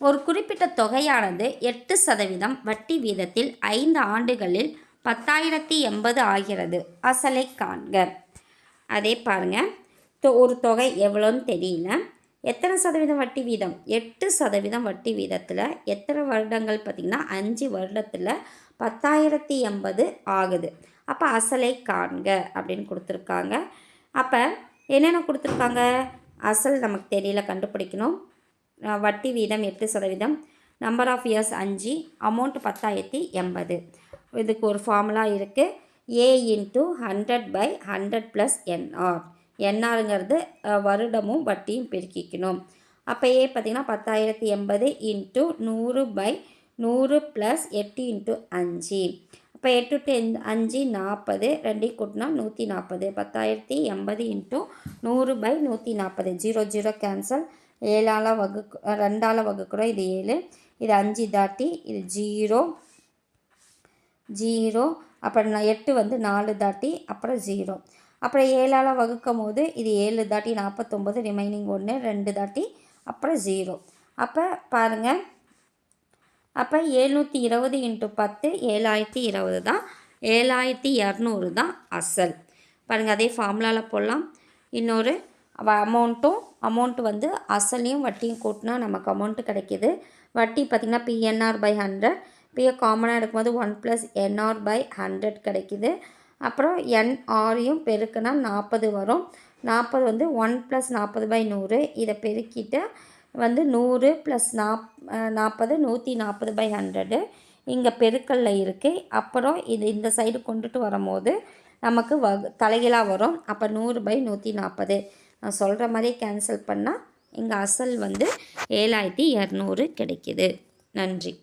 ஒரு குறிப்பிட்ட தொகையானது 8% வட்டி வீதத்தில் 5 ஆண்டுகளில் 10,080 ஆகிறது. அசலை காண்க. அதே பாருங்கள், ஒரு தொகை எவ்வளோன்னு தெரியல. எத்தனை சதவீதம் வட்டி வீதம்? 8% வட்டி வீதத்தில் எத்தனை வருடங்கள் பார்த்திங்கன்னா 5 வருடத்தில் 10,080 ஆகுது. அப்போ அசலை காண்க அப்படின்னு கொடுத்துருக்காங்க. அப்போ என்னென்ன கொடுத்துருக்காங்க? அசல் நமக்கு தெரியல, கண்டுபிடிக்கணும். வட்டி வீதம் 8%, நம்பர் ஆஃப் இயர்ஸ் 5, அமௌண்ட் 10,080. இதுக்கு ஒரு ஃபார்முலா இருக்குது. A × 100/100 + NR. NRங்கிறது வருடமும் வட்டியும் பெருக்கிக்கணும். அப்போ A பார்த்திங்கன்னா 10,080 × 100/100 + 8 × 5. அப்போ 8 × 5 40, 2 கூட்டினா 140. 10,080 × 100/140. 0 0 கேன்சல். 7ஆல் 2ஆல் வகுக்கிறோம். இது 7, இது 5 தாட்டி, இது 0 0. அப்புறம் 8 வந்து 4 தாட்டி, அப்புறம் 0. அப்புறம் 7ஆல் வகுக்கும் போது இது 7 தாட்டி 49, ரிமைனிங் 1 2 தாட்டி, அப்புறம் 0. அப்போ பாருங்கள், அப்போ 720 × 10 7,020 தான். 7,200 தான் அசல். பாருங்கள், அதே ஃபார்முலாவில் போடலாம். இன்னொரு அமௌண்ட்டு வந்து அசலையும் வட்டியும் கூட்டினா நமக்கு அமௌண்ட்டு கிடைக்கிது. வட்டி பார்த்திங்கன்னா PNR/100. பியை காமனாக எடுக்கும்போது 1 + NR/100 கிடைக்கிது. அப்புறம் NRயும் பெருக்குனா 40 வரும். 40 வந்து 1 + 40/100. இதை பெருக்கிட்டு வந்து 100 + 40 140/100. இங்கே பெருக்கல்ல இருக்குது. அப்புறம் இது இந்த சைடு கொண்டுட்டு வரும்போது நமக்கு தலைகீழாக வரும். அப்போ 100/140. நான் சொல்கிற மாதிரி கேன்சல் பண்ணால் இங்கே அசல் வந்து 7,200 கிடைக்கிது. நன்றி.